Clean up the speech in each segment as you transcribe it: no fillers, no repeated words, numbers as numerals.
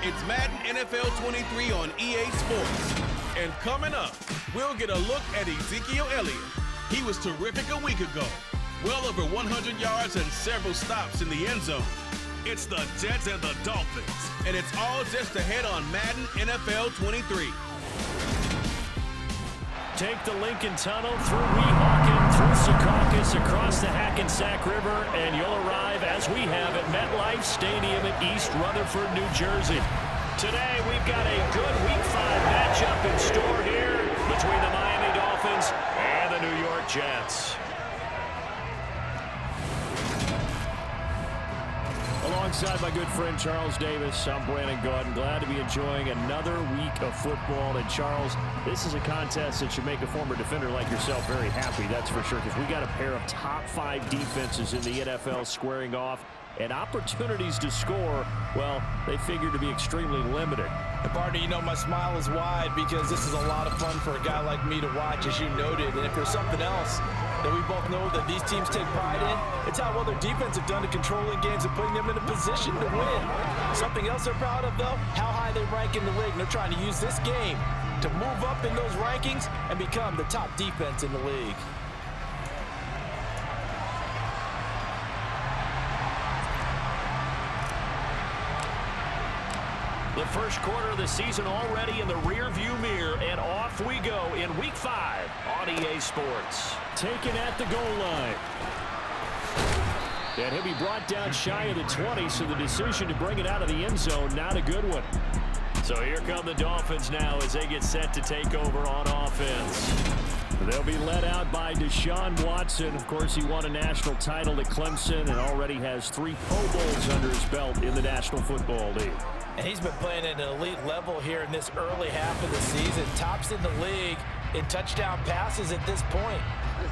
It's Madden NFL 23 on EA Sports. And coming up, we'll get a look at Ezekiel Elliott. He was terrific a week ago. Well over 100 yards and several stops in the end zone. It's the Jets and the Dolphins. And it's all just ahead on Madden NFL 23. Take the Lincoln Tunnel through Weehawken, through Secaucus, across the Hackensack River, and you'll arrive, as we have, at MetLife Stadium in East Rutherford, New Jersey. Today, we've got a good Week 5 matchup in store here between the Miami Dolphins and the New York Jets. Alongside my good friend Charles Davis, I'm Brandon Gordon. Glad to be enjoying another week of football. And Charles, this is a contest that should make a former defender like yourself very happy, that's for sure, because we got a pair of top 5 defenses in the NFL squaring off, and opportunities to score, well, they figure to be extremely limited. And partner, you know my smile is wide because this is a lot of fun for a guy like me to watch, as you noted. And if there's something else that we both know that these teams take pride in, it's how well their defense have done to controlling games and putting them in a position to win. Something else they're proud of, though, how high they rank in the league. And they're trying to use this game to move up in those rankings and become the top defense in the league. The first quarter of the season already in the rear-view mirror, and off we go in Week 5 on EA Sports. Taken at the goal line. And he'll be brought down shy of the 20, so the decision to bring it out of the end zone, not a good one. So here come the Dolphins now as they get set to take over on offense. They'll be led out by Deshaun Watson. Of course, he won a national title at Clemson and already has 3 Pro Bowls under his belt in the National Football League. And he's been playing at an elite level here in this early half of the season. Tops in the league in touchdown passes at this point.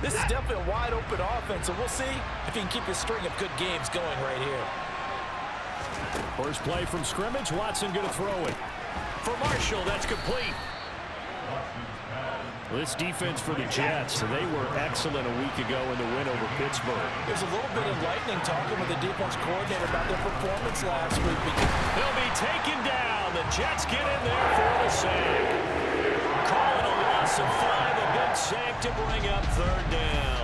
This is definitely a wide-open offense, so we'll see if he can keep his string of good games going right here. First play from scrimmage. Watson going to throw it. For Marshall, that's complete. This defense for the Jets, they were excellent a week ago in the win over Pittsburgh. There's a little bit enlightening talking with the defense coordinator about their performance last week. They'll be taken down. The Jets get in there for the sack. Calling a loss of 5, a big sack to bring up third down.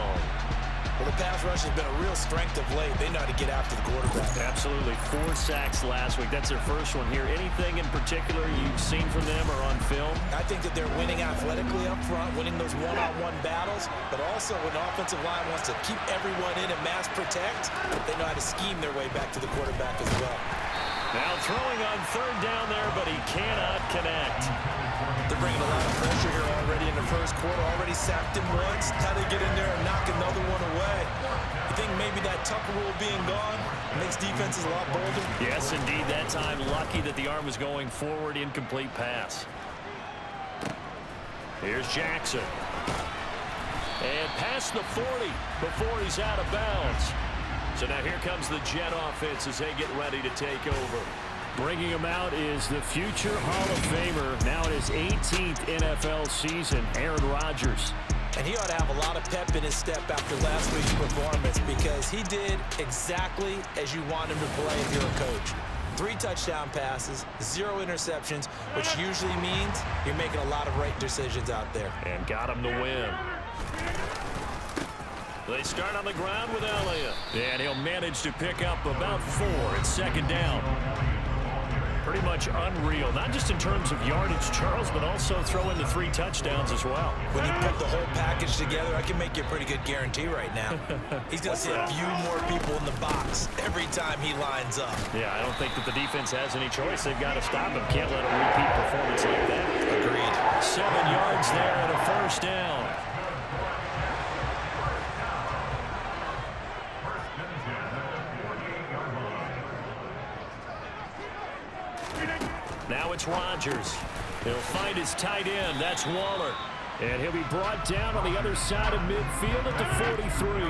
Well, the pass rush has been a real strength of late. They know how to get after the quarterback. Absolutely. 4 sacks last week. That's their first one here. Anything in particular you've seen from them or on film? I think that they're winning athletically up front, winning those one-on-one battles, but also when the offensive line wants to keep everyone in and mass protect, they know how to scheme their way back to the quarterback as well. Now throwing on third down there, but he cannot connect. They're bringing a lot of pressure here already in the first quarter. Already sacked him once. How they get in there and knock another one away. You think maybe that Tucker rule being gone makes defenses a lot bolder? Yes, indeed. That time, lucky that the arm was going forward. Incomplete pass. Here's Jackson. And past the 40 before he's out of bounds. So now here comes the Jet offense as they get ready to take over. Bringing him out is the future Hall of Famer, now in his 18th NFL season, Aaron Rodgers. And he ought to have a lot of pep in his step after last week's performance because he did exactly as you want him to play if you're a coach. 3 touchdown passes, 0 interceptions, which usually means you're making a lot of right decisions out there. And got him to win. They start on the ground with Elliott. And he'll manage to pick up about 4 at second down. Pretty much unreal, not just in terms of yardage, Charles, but also throw in the 3 touchdowns as well. When you put the whole package together, I can make you a pretty good guarantee right now. He's going to see a few more people in the box every time he lines up. Yeah, I don't think that the defense has any choice. They've got to stop him. Can't let him repeat performance like that. Agreed. 7 yards there and a first down. Now it's Rodgers. He'll find his tight end. That's Waller. And he'll be brought down on the other side of midfield at the 43.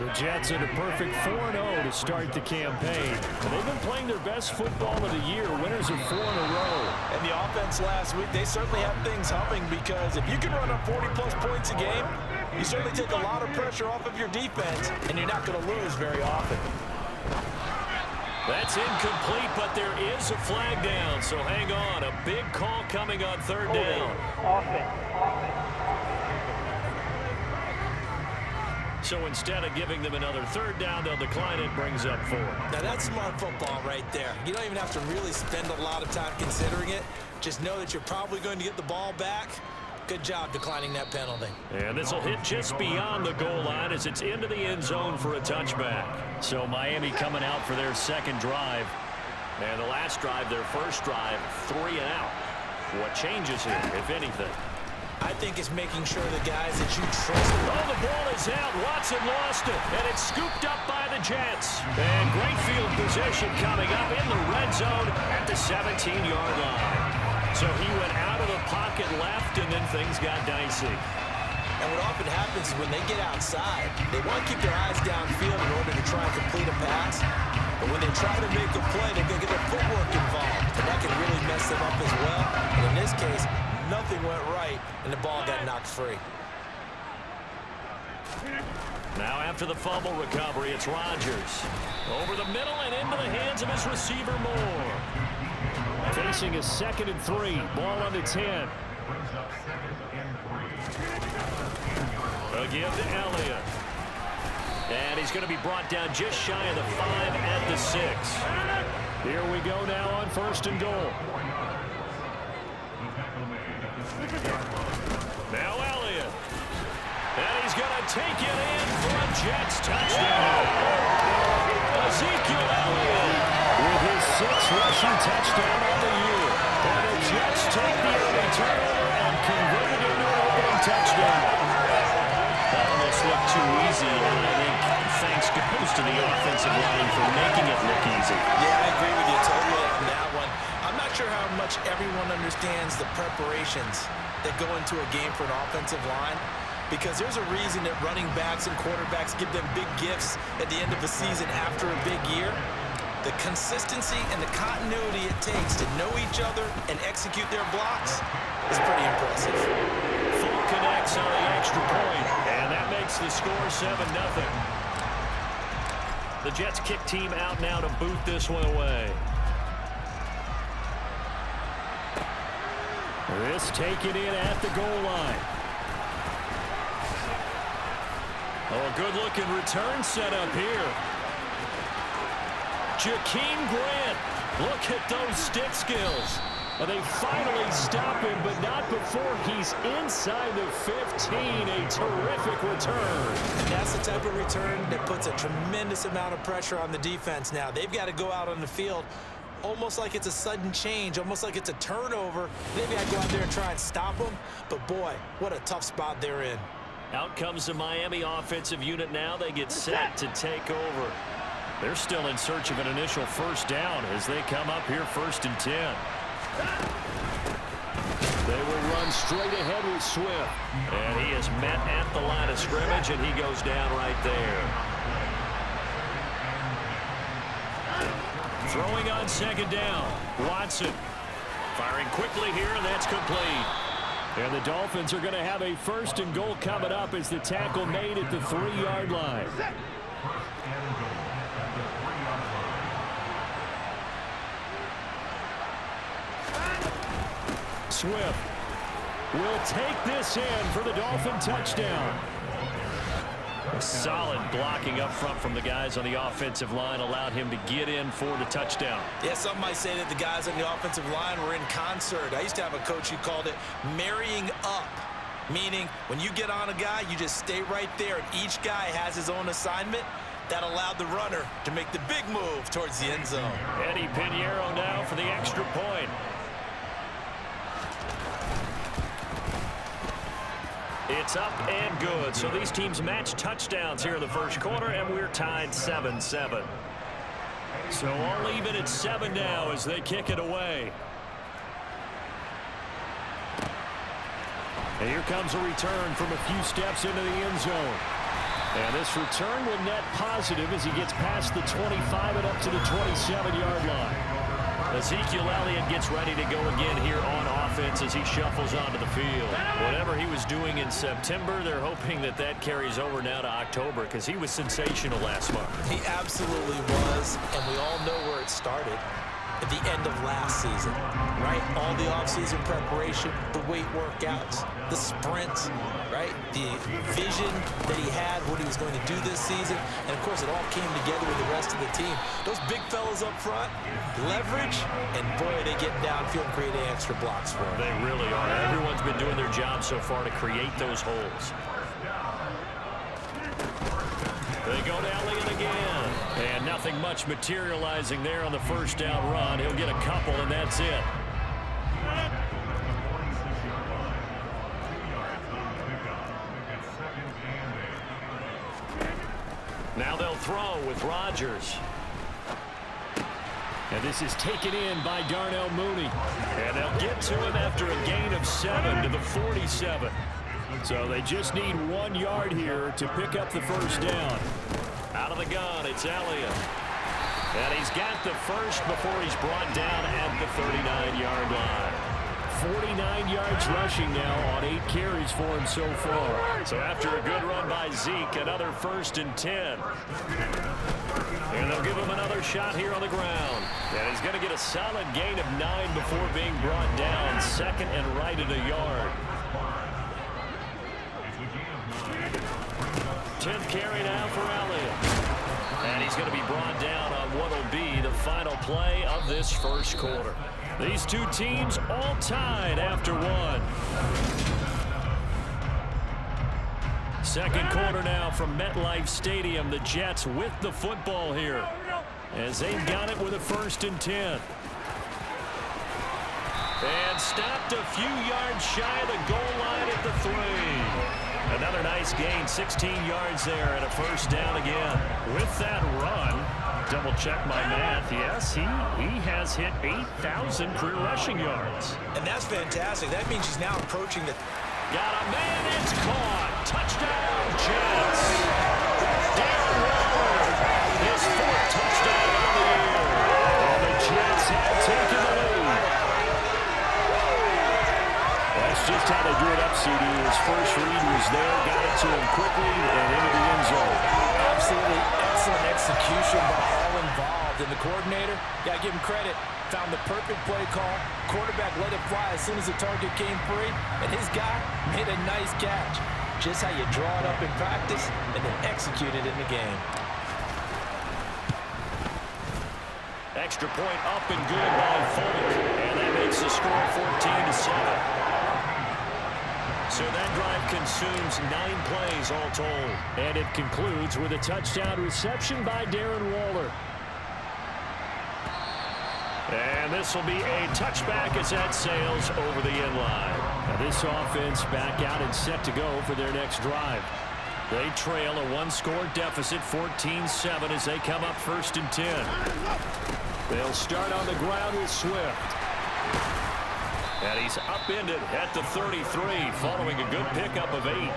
The Jets at a perfect 4-0 to start the campaign. And they've been playing their best football of the year, winners of 4 in a row. And the offense last week, they certainly have things humming because if you can run up 40-plus points a game, you certainly take a lot of pressure off of your defense, and you're not going to lose very often. That's incomplete, but there is a flag down, so hang on. A big call coming on third down. So instead of giving them another third down, they'll decline it, brings up 4. Now that's smart football right there. You don't even have to really spend a lot of time considering it. Just know that you're probably going to get the ball back. Good job declining that penalty. And this will hit just beyond the goal line as it's into the end zone for a touchback. So Miami coming out for their second drive. And the last drive, their first drive, 3 and out. What changes here, if anything? I think it's making sure the guys that you trust. Oh, the ball is out. Watson lost it, and it's scooped up by the Jets. And great field position coming up in the red zone at the 17-yard line. So he went out of the pocket left, and then things got dicey. And what often happens is when they get outside, they want to keep their eyes downfield in order to try and complete a pass. But when they try to make a play, they're going to get their footwork involved, and that can really mess them up as well. And in this case, nothing went right, and the ball got knocked free. Now after the fumble recovery, it's Rodgers. Over the middle and into the hands of his receiver, Moore. Facing a 2nd and 3. Ball on the 10. Again to Elliott. And he's going to be brought down just shy of the 5 at the 6. Here we go now on 1st and goal. Now Elliott. And he's going to take it in for a Jets touchdown. Ezekiel Elliott with his 6th rushing touchdown of the year. And the Jets take the early turnover and convert it into an opening touchdown. That almost looked too easy, and I think thanks goes to the offensive line for making it look easy. Yeah, I agree with you totally on that one. I'm not sure how much everyone understands the preparations that go into a game for an offensive line, because there's a reason that running backs and quarterbacks give them big gifts at the end of a season after a big year. The consistency and the continuity it takes to know each other and execute their blocks is pretty impressive. Full connects on the extra point, and that makes the score 7-0. The Jets kick team out now to boot this one away. This taken in at the goal line. Oh, a good-looking return set up here. Jakeem Grant, look at those stick skills. And they finally stop him, but not before he's inside the 15. A terrific return. And that's the type of return that puts a tremendous amount of pressure on the defense now. They've got to go out on the field almost like it's a sudden change, almost like it's a turnover. They've got to go out there and try and stop them. But, boy, what a tough spot they're in. Out comes the Miami offensive unit now. They get set to take over. They're still in search of an initial first down as they come up here 1st and 10. They will run straight ahead with Swift. And he is met at the line of scrimmage, and he goes down right there. Throwing on 2nd down. Watson firing quickly here, and that's complete. And the Dolphins are going to have a 1st and goal coming up as the tackle made at the 3-yard line. Swift will take this in for the Dolphin touchdown. Solid blocking up front from the guys on the offensive line allowed him to get in for the touchdown. Yeah, some might say that the guys on the offensive line were in concert. I used to have a coach who called it marrying up, meaning when you get on a guy, you just stay right there, and each guy has his own assignment. That allowed the runner to make the big move towards the end zone. Eddie Pinheiro now for the extra point. It's up and good. So these teams match touchdowns here in the first quarter, and we're tied 7-7. So all even at 7 now as they kick it away. And here comes a return from a few steps into the end zone. And this return will net positive as he gets past the 25 and up to the 27-yard line. Ezekiel Elliott gets ready to go again here on offense. offense as he shuffles onto the field. Whatever he was doing in September, they're hoping that that carries over now to October because he was sensational last month. He absolutely was, and we all know where it started. At the end of last season, right? All the offseason preparation, the weight workouts, the sprints, right? The vision that he had, what he was going to do this season. And, of course, it all came together with the rest of the team. Those big fellas up front, leverage, and, boy, are they getting downfield and creating extra blocks for him. They really are. Everyone's been doing their job so far to create those holes. They go to Elliott again. And nothing much materializing there on the first down run. He'll get a couple, and that's it. Now they'll throw with Rodgers. And this is taken in by Darnell Mooney. And they'll get to him after a gain of 7 to the 47. So they just need 1 yard here to pick up the first down. Out of the gun, it's Elliott. And he's got the first before he's brought down at the 39-yard line. 49 yards rushing now on 8 carries for him so far. So after a good run by Zeke, another 1st and 10. And they'll give him another shot here on the ground. And he's going to get a solid gain of 9 before being brought down. 2nd and right at a yard. 10th carry now for Elliott. And he's going to be brought down on what will be the final play of this first quarter. These two teams all tied after 1. Second quarter now from MetLife Stadium. The Jets with the football here as they've got it with a 1st and 10. And stopped a few yards shy of the goal line at the 3. Another nice gain, 16 yards there and a first down again. With that run, double check my math. Yes, he has hit 8,000 career rushing yards. And that's fantastic. That means he's now approaching the... Got a man, it's caught. Touchdown, Jets. Darren Waller, his 4th touchdown of the year. And the Jets have taken the lead. That's just how they drew it up, CD. His first read was there, got it to him quickly, and into the end zone. Absolutely excellent execution by all involved. And the coordinator, got to give him credit, found the perfect play call. Quarterback let it fly as soon as the target came free, and his guy made a nice catch. Just how you draw it up in practice and then execute it in the game. Extra point up and good by Fulton, and that makes the score 14-7. So that drive consumes 9 plays all told. And it concludes with a touchdown reception by Darren Waller. And this will be a touchback as that sails over the end line. Now this offense back out and set to go for their next drive. They trail a 1-score deficit, 14-7, as they come up 1st and 10. They'll start on the ground with Swift. And he's upended at the 33, following a good pickup of 8.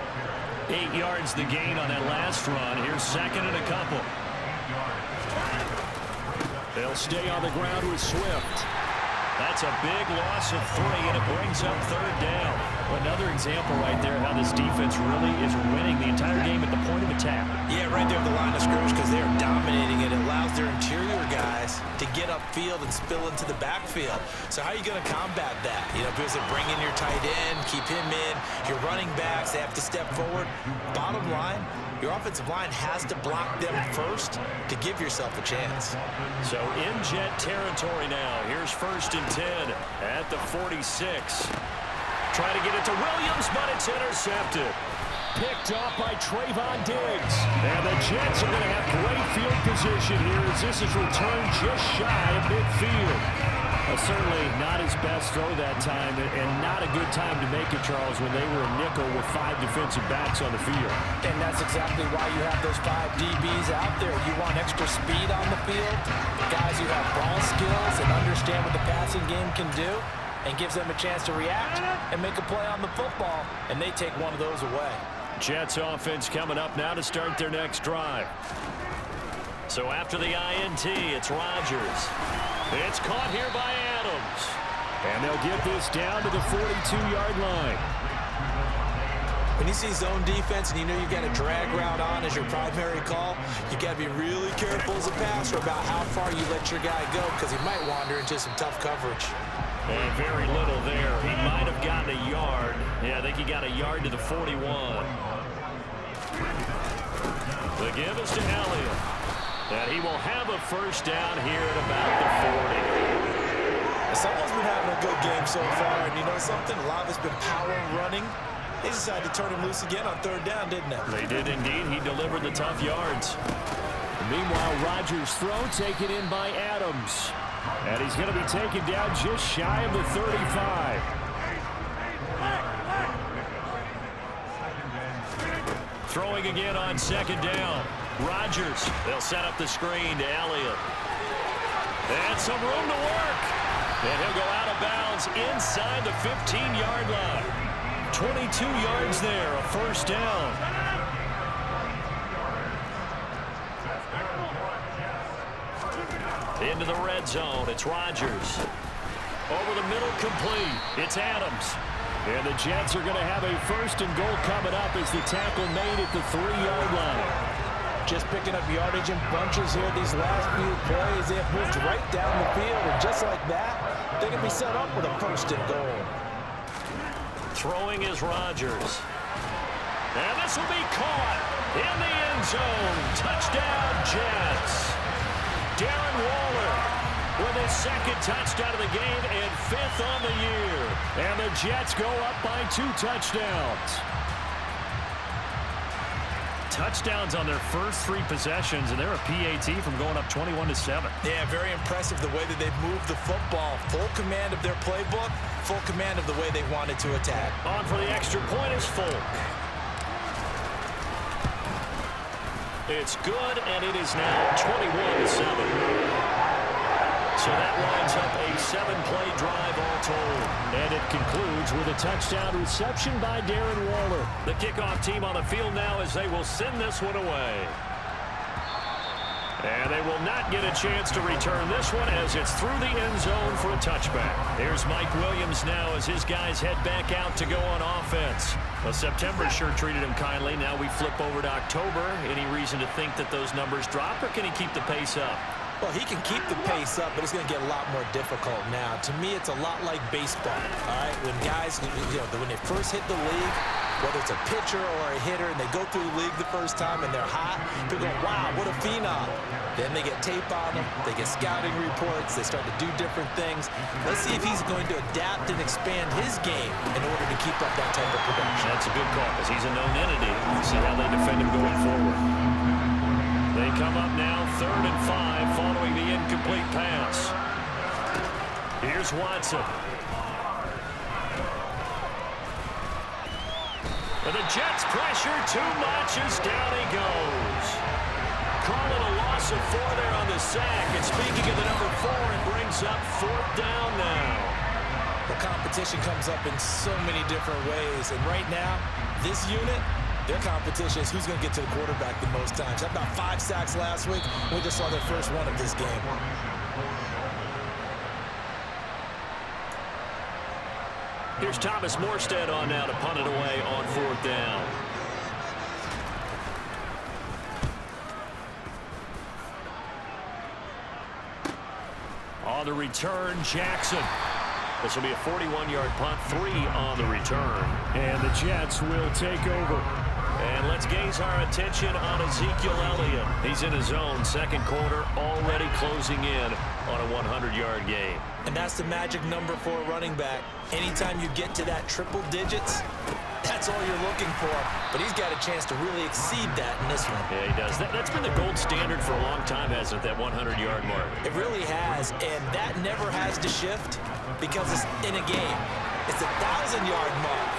8 yards the gain on that last run. Here's 2nd and a couple. They'll stay on the ground with Swift. That's a big loss of 3, and it brings up 3rd down. Another example right there how this defense really is winning the entire game at the point of attack. Yeah, right there at the line of scrimmage because they are dominating it. It allows their interior guys to get upfield and spill into the backfield. So how are you going to combat that? You know, because they bring in your tight end, keep him in. Your running backs, they have to step forward. Bottom line, your offensive line has to block them first to give yourself a chance. So in Jet territory now. Here's 1st and 10 at the 46. Trying to get it to Williams, but it's intercepted. Picked off by Trayvon Diggs. And the Jets are going to have great field position here as this is returned just shy of midfield. Certainly not his best throw that time, and not a good time to make it, Charles, when they were a nickel with 5 defensive backs on the field. And that's exactly why you have those 5 DBs out there. You want extra speed on the field, guys who have ball skills and understand what the passing game can do, and gives them a chance to react and make a play on the football, and they take one of those away. Jets offense coming up now to start their next drive. So after the INT, it's Rodgers. It's caught here by Adams. And they'll get this down to the 42-yard line. When you see zone defense and you know you've got a drag route on as your primary call, you got to be really careful as a passer about how far you let your guy go because he might wander into some tough coverage. And very little there. He might have gotten a yard. Yeah, I think he got a yard to the 41. The give is to Elliott. And he will have a first down here at about the 40. Someone's been having a good game so far, and you know something? A lot of it's been power running. They decided to turn him loose again on third down, didn't they? They did indeed. He delivered the tough yards. Meanwhile, Rodgers' throw taken in by Adams. And he's going to be taken down just shy of the 35. Throwing again on second down. Rodgers. They'll set up the screen to Elliott. And some room to work. And he'll go out of bounds inside the 15-yard line. 22 yards there, a first down. Into the red zone, it's Rodgers. Over the middle, complete. It's Adams. And the Jets are going to have a first and goal coming up as the tackle made at the 3-yard line. Just picking up yardage in bunches here these last few plays. They have moved right down the field, and just like that, they're going to be set up with a first and goal. Throwing is Rodgers. And this will be caught in the end zone. Touchdown, Jets. Darren Waller with his second touchdown of the game and 5th on the year. And the Jets go up by 2 touchdowns. Touchdowns on their first 3 possessions, and they're a PAT from going up 21-7. Yeah, very impressive the way that they've moved the football. Full command of their playbook, full command of the way they wanted to attack. On for the extra point is Folk. It's good, and it is now 21-7. So that lines up a 7-play drive all told. And it concludes with a touchdown reception by Darren Waller. The kickoff team on the field now as they will send this one away. And they will not get a chance to return this one as it's through the end zone for a touchback. There's Mike Williams now as his guys head back out to go on offense. Well, September sure treated him kindly. Now we flip over to October. Any reason to think that those numbers drop, or can he keep the pace up? Well, he can keep the pace up, but it's going to get a lot more difficult now. To me, it's a lot like baseball, all right? When guys, when they first hit the league, whether it's a pitcher or a hitter, and they go through the league the first time and they're hot, people go, wow, what a phenom. Then they get tape on them, they get scouting reports, they start to do different things. Let's see if he's going to adapt and expand his game in order to keep up that type of production. That's a good call because he's a known entity. We'll see how they defend him going forward. They come up now 3rd and 5 following the incomplete pass. Here's Watson. And the Jets pressure too much as down he goes. Calling a loss of 4 there on the sack. And speaking of the number 4, it brings up 4th down now. The competition comes up in so many different ways. And right now, this unit, their competition is who's going to get to the quarterback the most times. Had about 5 sacks last week. We just saw their first one of this game. Here's Thomas Morstead on now to punt it away on 4th down. On the return, Jackson. This will be a 41-yard punt, 3 on the return. And the Jets will take over. And let's gaze our attention on Ezekiel Elliott. He's in his own second quarter, already closing in on a 100-yard game. And that's the magic number for a running back. Anytime you get to that triple digits, that's all you're looking for. But he's got a chance to really exceed that in this one. Yeah, he does. That's been the gold standard for a long time, hasn't it, that 100-yard mark? It really has, and that never has to shift because it's in a game. It's a 1,000-yard mark.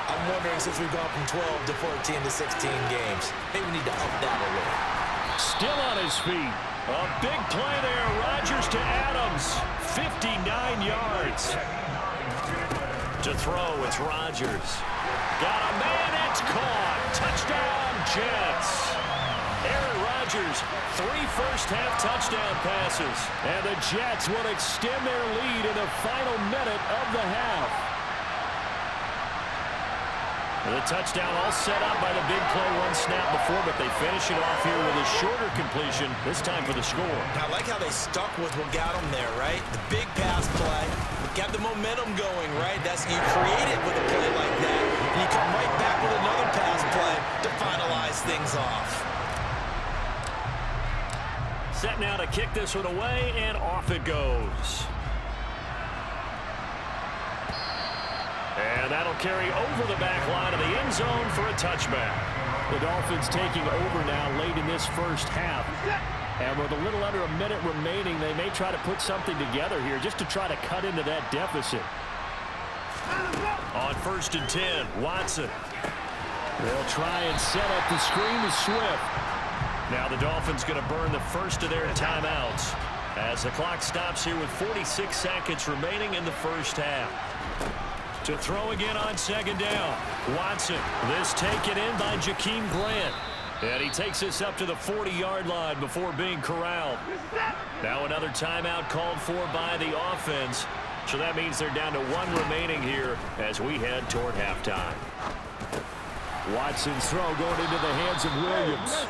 I'm wondering, since we've gone from 12 to 14 to 16 games, maybe we need to up that a little. Still on his feet. A big play there. Rodgers to Adams. 59 yards. To throw, it's Rodgers. Got a man, it's caught. Touchdown, Jets. Aaron Rodgers. 3 first-half touchdown passes. And the Jets will extend their lead in the final minute of the half. The touchdown all set up by the big play one snap before, but they finish it off here with a shorter completion, this time for the score. I like how they stuck with what got them there, right? The big pass play, got the momentum going, right? That's you create it with a play like that, and you come right back with another pass play to finalize things off. Set now to kick this one away, and off it goes. And that'll carry over the back line of the end zone for a touchback. The Dolphins taking over now late in this first half. And with a little under a minute remaining, they may try to put something together here just to try to cut into that deficit. On 1st and 10, Watson. They'll try and set up the screen to Swift. Now the Dolphins going to burn the first of their timeouts as the clock stops here with 46 seconds remaining in the first half. To throw again on 2nd down. Watson. This taken in by Jakeem Grant. And he takes this up to the 40-yard line before being corralled. Now another timeout called for by the offense. So that means they're down to 1 remaining here as we head toward halftime. Watson's throw going into the hands of Williams.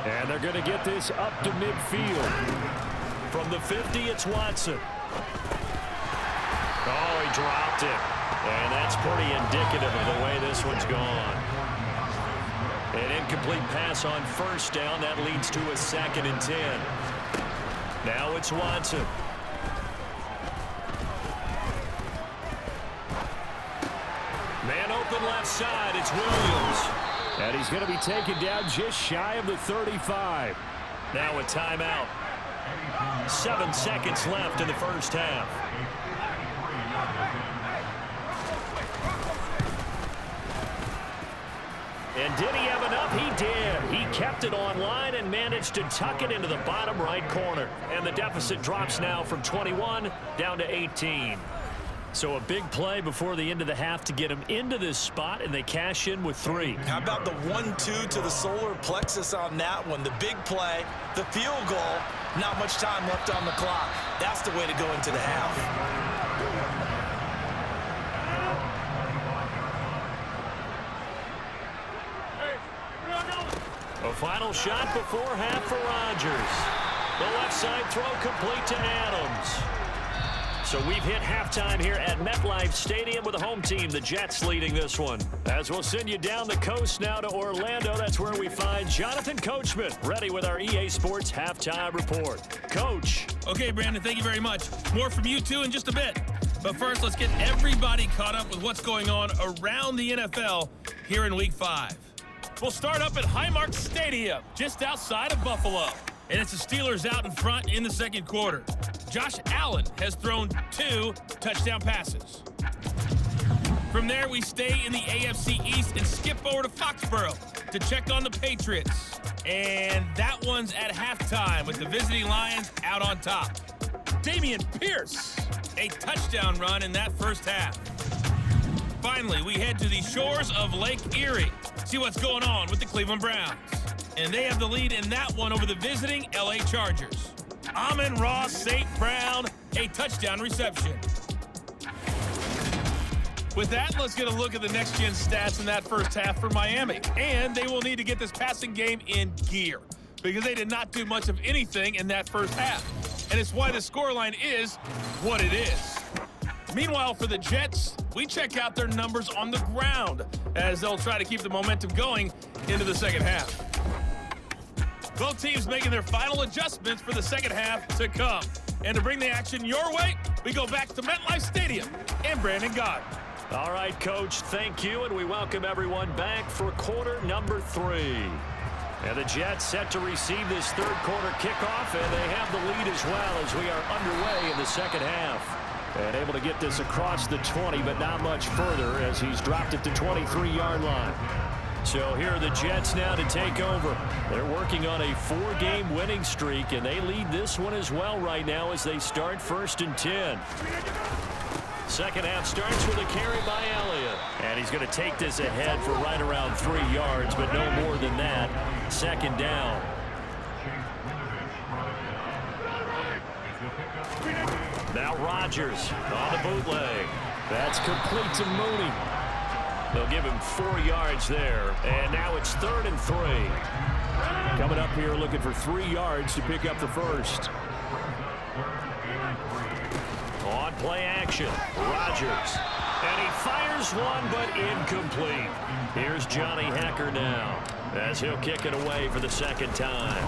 And they're going to get this up to midfield. From the 50, it's Watson. Oh, he dropped it. And that's pretty indicative of the way this one's gone. An incomplete pass on 1st down. That leads to a 2nd and 10. Now it's Watson. Man open left side. It's Williams. And he's going to be taken down just shy of the 35. Now a timeout. 7 seconds left in the first half. And did he have enough? He did. He kept it online and managed to tuck it into the bottom right corner. And the deficit drops now from 21 down to 18. So a big play before the end of the half to get him into this spot, and they cash in with 3. How about the 1-2 to the solar plexus on that one? The big play, the field goal, not much time left on the clock. That's the way to go into the half. A final shot before half for Rodgers. The left side throw complete to Adams. So we've hit halftime here at MetLife Stadium with the home team, the Jets, leading this one. As we'll send you down the coast now to Orlando, that's where we find Jonathan Coachman, ready with our EA Sports halftime report. Coach. Okay, Brandon, thank you very much. More from you two in just a bit. But first, let's get everybody caught up with what's going on around the NFL here in Week 5. We'll start up at Highmark Stadium, just outside of Buffalo. And it's the Steelers out in front in the second quarter. Josh Allen has thrown 2 touchdown passes. From there, we stay in the AFC East and skip over to Foxborough to check on the Patriots. And that one's at halftime with the visiting Lions out on top. Damian Pierce, a touchdown run in that first half. Finally, we head to the shores of Lake Erie. See what's going on with the Cleveland Browns. And they have the lead in that one over the visiting LA Chargers. Amon-Ra St. Brown, a touchdown reception. With that, let's get a look at the next-gen stats in that first half for Miami. And they will need to get this passing game in gear because they did not do much of anything in that first half. And it's why the scoreline is what it is. Meanwhile, for the Jets, we check out their numbers on the ground as they'll try to keep the momentum going into the second half. Both teams making their final adjustments for the second half to come. And to bring the action your way, we go back to MetLife Stadium and Brandon Gott. All right, Coach, thank you, and we welcome everyone back for quarter number 3. And the Jets set to receive this third quarter kickoff, and they have the lead as well as we are underway in the second half. And able to get this across the 20, but not much further as he's dropped it to 23-yard line. So here are the Jets now to take over. They're working on a 4-game winning streak, and they lead this one as well right now as they start 1st and 10. Second half starts with a carry by Elliott. And he's going to take this ahead for right around 3 yards, but no more than that. second down. Now Rodgers on the bootleg. That's complete to Mooney. They'll give him 4 yards there. And now it's 3rd and 3. Coming up here looking for 3 yards to pick up the first. On play action, Rodgers. And he fires one, but incomplete. Here's Johnny Hacker now as he'll kick it away for the second time.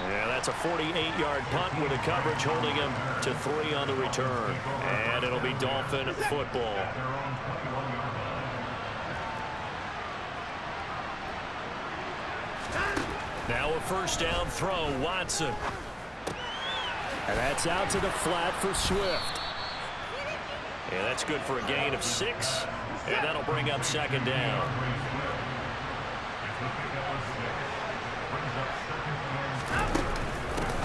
Yeah, that's a 48-yard punt with the coverage holding him to 3 on the return. And it'll be Dolphin football. Now a first down throw, Watson. And that's out to the flat for Swift. Yeah, that's good for a gain of 6. And that'll bring up second down.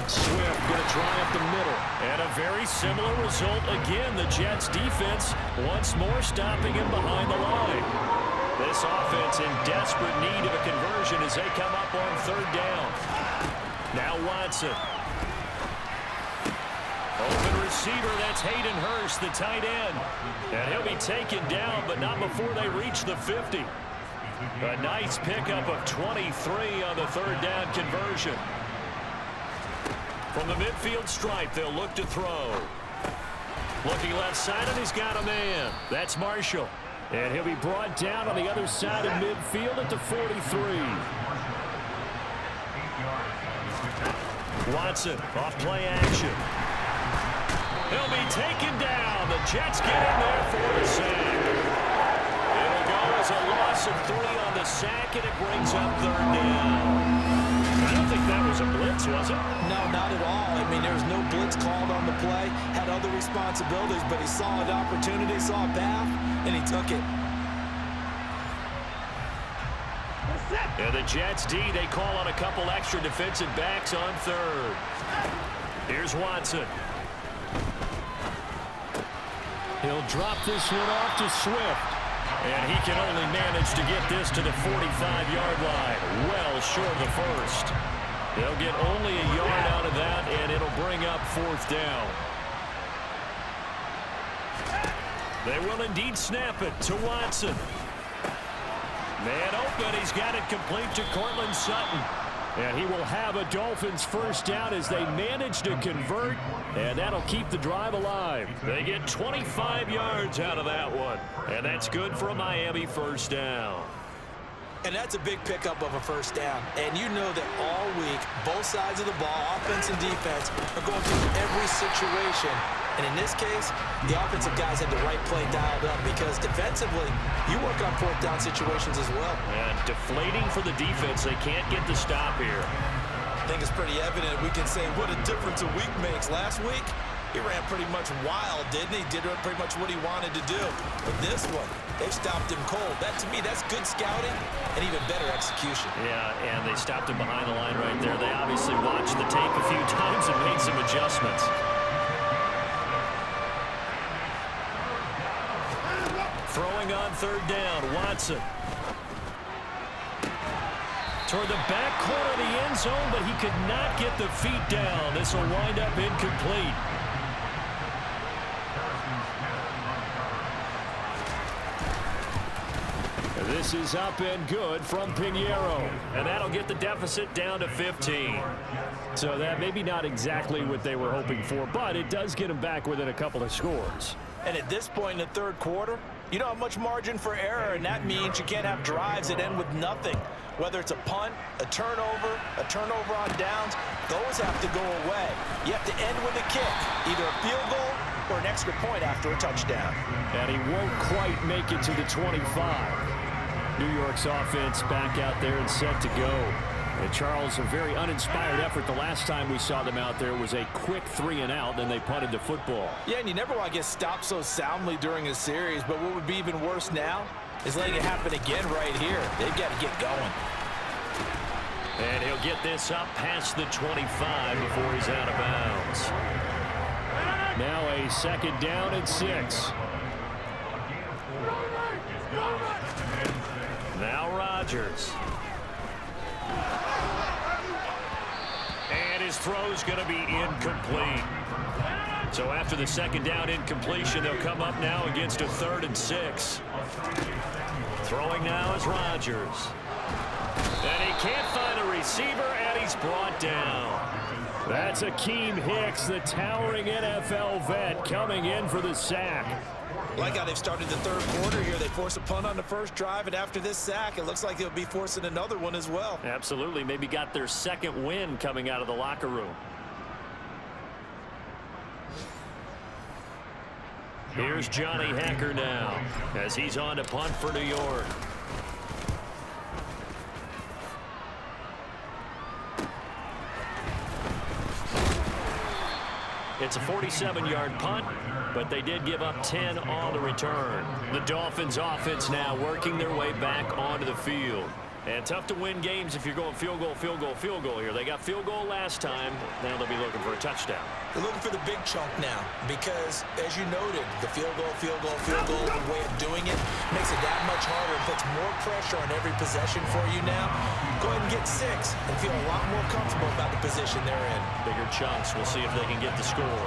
Swift going to try up the middle. And a very similar result again. The Jets defense once more stopping him behind the line. This offense in desperate need of a conversion as they come up on 3rd down. Now Watson. Open receiver, that's Hayden Hurst, the tight end. And he'll be taken down, but not before they reach the 50. A nice pickup of 23 on the 3rd down conversion. From the midfield stripe, they'll look to throw. Looking left side, and he's got a man. That's Marshall. And he'll be brought down on the other side of midfield at the 43. Watson off play action. He'll be taken down. The Jets get in there for the sack. It'll go as a loss of 3 on the sack, and it brings up 3rd down. I don't think that was a blitz, was it? No, not at all. I mean, there was no blitz called on the play. Had other responsibilities, but he saw an opportunity, saw a path, and he took it. And the Jets D, they call on a couple extra defensive backs on 3rd. Here's Watson. He'll drop this one off to Swift. And he can only manage to get this to the 45-yard line. Well short of the first. They'll get only a yard out of that, and it'll bring up 4th down. They will indeed snap it to Watson. Man open, he's got it complete to Cortland Sutton. And he will have a Dolphins first down as they manage to convert, and that'll keep the drive alive. They get 25 yards out of that one, and that's good for a Miami first down. And that's a big pickup of a first down. And you know that all week, both sides of the ball, offense and defense, are going through every situation. And in this case, the offensive guys had the right play dialed up because defensively, you work on 4th down situations as well. And deflating for the defense. They can't get the stop here. I think it's pretty evident. We can say what a difference a week makes. Last week, he ran pretty much wild, didn't he? Did pretty much what he wanted to do. But this one, they've stopped him cold. That, to me, that's good scouting and even better execution. Yeah, and they stopped him behind the line right there. They obviously watched the tape a few times and made some adjustments. Throwing on 3rd down, Watson. Toward the back corner of the end zone, but he could not get the feet down. This will wind up incomplete. This is up and good from Pinheiro. And that'll get the deficit down to 15. So that maybe not exactly what they were hoping for, but it does get them back within a couple of scores. And at this point in the 3rd quarter, you don't have much margin for error, and that means you can't have drives that end with nothing. Whether it's a punt, a turnover on downs, those have to go away. You have to end with a kick, either a field goal or an extra point after a touchdown. And he won't quite make it to the 25. New York's offense back out there and set to go. And Charles, a very uninspired effort. The last time we saw them out there was a quick 3-and-out, then they punted the football. Yeah, and you never want to get stopped so soundly during a series, but what would be even worse now is letting it happen again right here. They've got to get going. And he'll get this up past the 25 before he's out of bounds. Now a 2nd down and 6. Rodgers. And his throw's going to be incomplete. So after the second down incompletion, they'll come up now against a 3rd and 6. Throwing now is Rodgers. And he can't find a receiver, and he's brought down. That's Akeem Hicks, the towering NFL vet, coming in for the sack. Like how they've started the third quarter here. They force a punt on the first drive, and after this sack, it looks like they'll be forcing another one as well. Absolutely. Maybe got their second win coming out of the locker room. Here's Johnny Hekker now as he's on to punt for New York. It's a 47-yard punt, but they did give up 10 on the return. The Dolphins offense now working their way back onto the field. And tough to win games if you're going field goal, field goal, field goal here. They got field goal last time. Now they'll be looking for a touchdown. They're looking for the big chunk now because, as you noted, the field goal, way of doing it makes it that much harder and puts more pressure on every possession for you now. Go ahead and get 6 and feel a lot more comfortable about the position they're in. Bigger chunks. We'll see if they can get the score.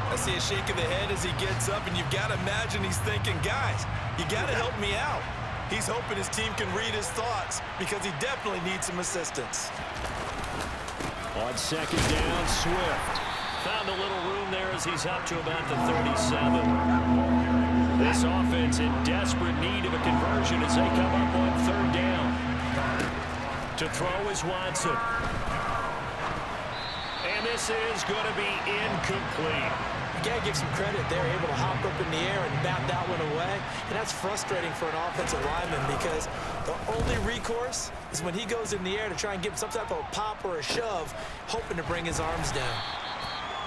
I see a shake of the head as he gets up, and you've got to imagine he's thinking, guys, you got to help me out. He's hoping his team can read his thoughts because he definitely needs some assistance. On second down, Swift. Found a little room there as he's up to about the 37. This offense in desperate need of a conversion as they come up on 3rd down. To throw is Watson. And this is going to be incomplete. You got to give some credit. They're able to hop up in the air and bat that one away. And that's frustrating for an offensive lineman because the only recourse is when he goes in the air to try and give some type of a pop or a shove, hoping to bring his arms down.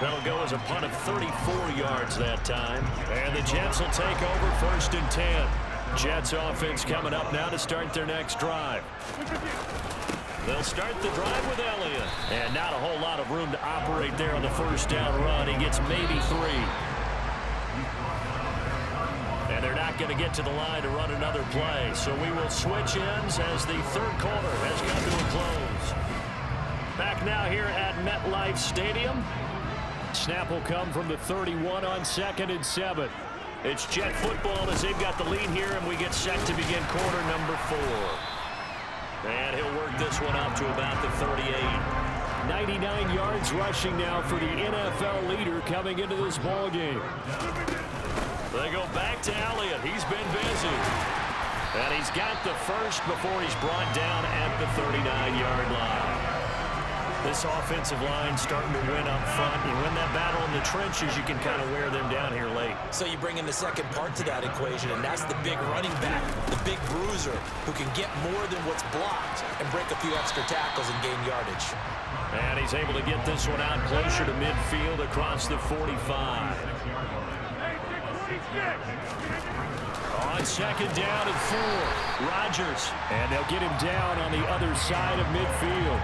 That'll go as a punt of 34 yards that time. And the Jets will take over 1st and 10. Jets offense coming up now to start their next drive. They'll start the drive with Elliott. And not a whole lot of room to operate there on the first down run. He gets maybe 3. And they're not going to get to the line to run another play. So we will switch ends as the third quarter has come to a close. Back now here at MetLife Stadium. Snap will come from the 31 on 2nd and 7. It's Jet football as they've got the lead here, and we get set to begin quarter number 4. And he'll work this one up to about the 38. 99 yards rushing now for the NFL leader coming into this ball game. They go back to Elliott. He's been busy. And he's got the first before he's brought down at the 39-yard line. This offensive line starting to win up front. You win that battle in the trenches, you can kind of wear them down here late. So you bring in the second part to that equation, and that's the big running back, the big bruiser, who can get more than what's blocked and break a few extra tackles and gain yardage. And he's able to get this one out closer to midfield across the 45. On second down and 4, Rodgers. And they'll get him down on the other side of midfield.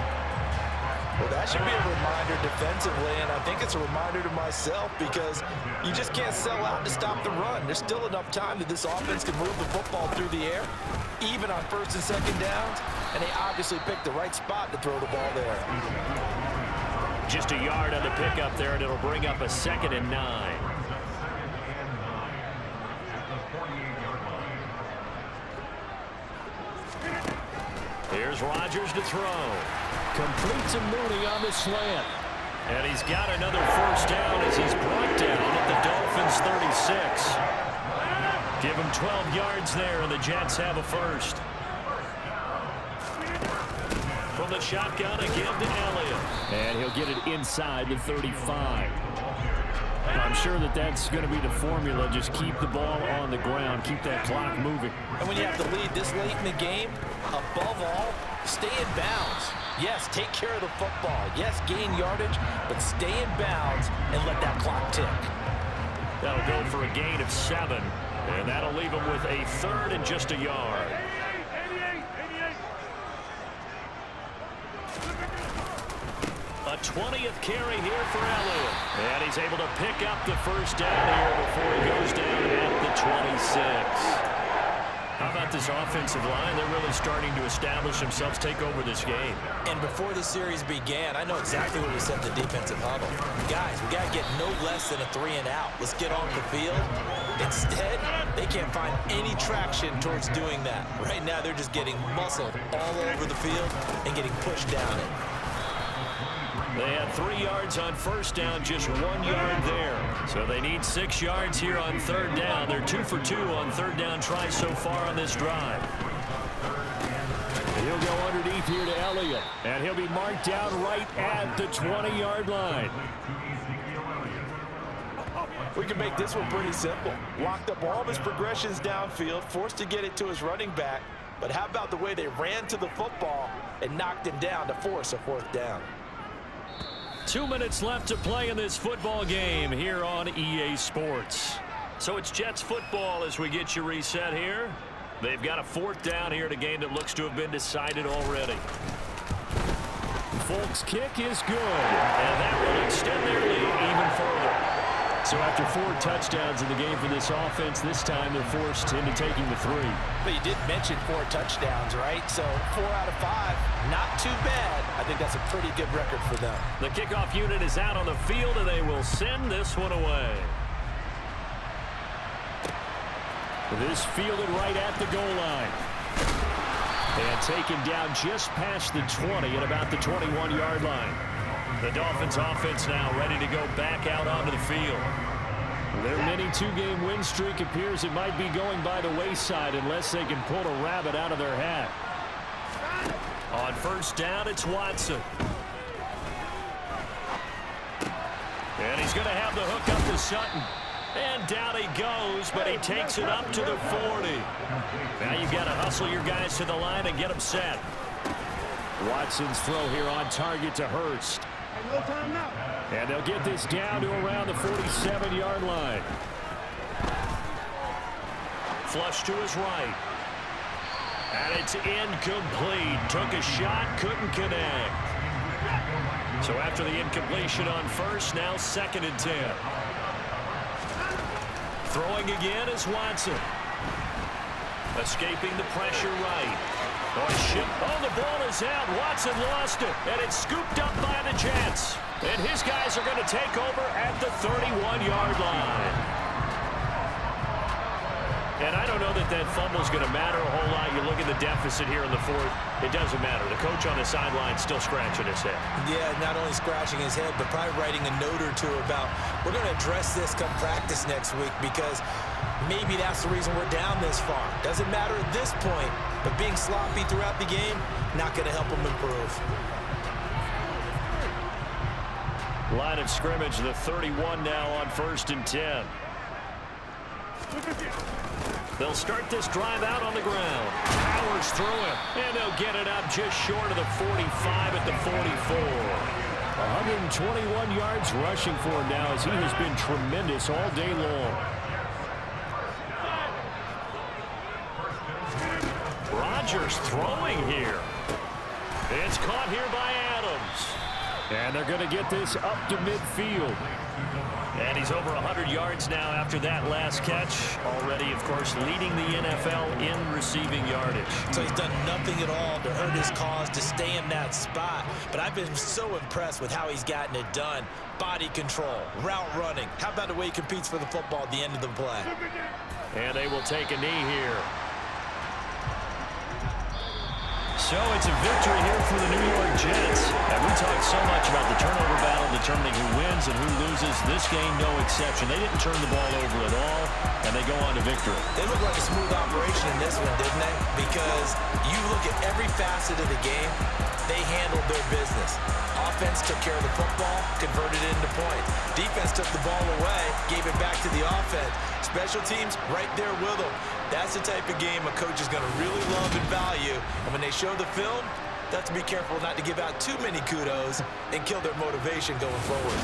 Well, that should be a reminder defensively, and I think it's a reminder to myself because you just can't sell out to stop the run. There's still enough time that this offense can move the football through the air, even on 1st and 2nd downs, and they obviously picked the right spot to throw the ball there. Just a yard on the pickup there, and it'll bring up a 2nd and 9. Here's Rodgers to throw. Complete to Mooney on the slant. And he's got another first down as he's brought down at the Dolphins 36. Give him 12 yards there, and the Jets have a first. From the shotgun again to Elliott. And he'll get it inside the 35. I'm sure that that's going to be the formula. Just keep the ball on the ground. Keep that clock moving. And when you have to lead this late in the game, above all, stay in bounds. Yes, take care of the football. Yes, gain yardage, but stay in bounds and let that clock tick. That'll go for a gain of 7, and that'll leave him with a 3rd and just a yard. A 20th carry here for Elliott. And he's able to pick up the first down here before he goes down at the 26. How about this offensive line? They're really starting to establish themselves, take over this game. And before the series began, I know exactly what we said in the defensive huddle. Guys, we got to get no less than a 3-and-out. Let's get on the field. Instead, they can't find any traction towards doing that. Right now, they're just getting muscled all over the field and getting pushed down it. They had 3 yards on first down, just 1 yard there. So they need 6 yards here on third down. They're 2 for 2 on third down tries so far on this drive. He'll go underneath here to Elliott, and he'll be marked down right at the 20-yard line. We can make this one pretty simple. Locked up all of his progressions downfield, forced to get it to his running back. But how about the way they ran to the football and knocked him down to force a fourth down? 2 minutes left to play in this football game here on EA Sports. So it's Jets football as we get you reset here. They've got a fourth down here in a game that looks to have been decided already. Folks' kick is good, and that will extend their lead even further. So after 4 touchdowns in the game for this offense, this time they're forced into taking the 3. But you did mention 4 touchdowns, right? So 4 out of 5, not too bad. I think that's a pretty good record for them. The kickoff unit is out on the field, and they will send this one away. This fielded right at the goal line. And taken down just past the 20 at about the 21-yard line. The Dolphins offense now ready to go back out onto the field. Their mini 2-game win streak appears it might be going by the wayside unless they can pull a rabbit out of their hat. On first down, it's Watson. And he's going to have the hook up to Sutton. And down he goes, but he takes it up to the 40. Now you've got to hustle your guys to the line and get them set. Watson's throw here on target to Hurst. And they'll get this down to around the 47-yard line. Flush to his right. And it's incomplete. Took a shot, couldn't connect. So after the incompletion on first, now 2nd and 10. Throwing again is Watson. Escaping the pressure right. Oh, the ball is out. Watson lost it, and it's scooped up by the Jets. And his guys are going to take over at the 31-yard line. And I don't know that that fumble is going to matter a whole lot. You look at the deficit here in the 4th. It doesn't matter. The coach on the sideline still scratching his head. Yeah, not only scratching his head, but probably writing a note or two about, we're going to address this come practice next week because maybe that's the reason we're down this far. Doesn't matter at this point, but being sloppy throughout the game, not going to help them improve. Line of scrimmage, the 31 now on 1st and 10. They'll start this drive out on the ground. Powers through it, and they'll get it up just short of the 45 at the 44. 121 yards rushing for him now as he has been tremendous all day long. Rodgers throwing here. It's caught here by Adams. And they're going to get this up to midfield. And he's over 100 yards now after that last catch. Already, of course, leading the NFL in receiving yardage. So he's done nothing at all to hurt his cause to stay in that spot. But I've been so impressed with how he's gotten it done. Body control, route running. How about the way he competes for the football at the end of the play? And they will take a knee here. So it's a victory here for the New York Jets. And we talked so much about the turnover battle determining who wins and who loses. This game, no exception. They didn't turn the ball over at all, and they go on to victory. They look like a smooth operation in this one, didn't they? Because you look at every facet of the game, they handled their business. Offense took care of the football, converted it into points. Defense took the ball away, gave it back to the offense. Special teams right there with them. That's the type of game a coach is going to really love and value. And when they show the film, they have to be careful not to give out too many kudos and kill their motivation going forward.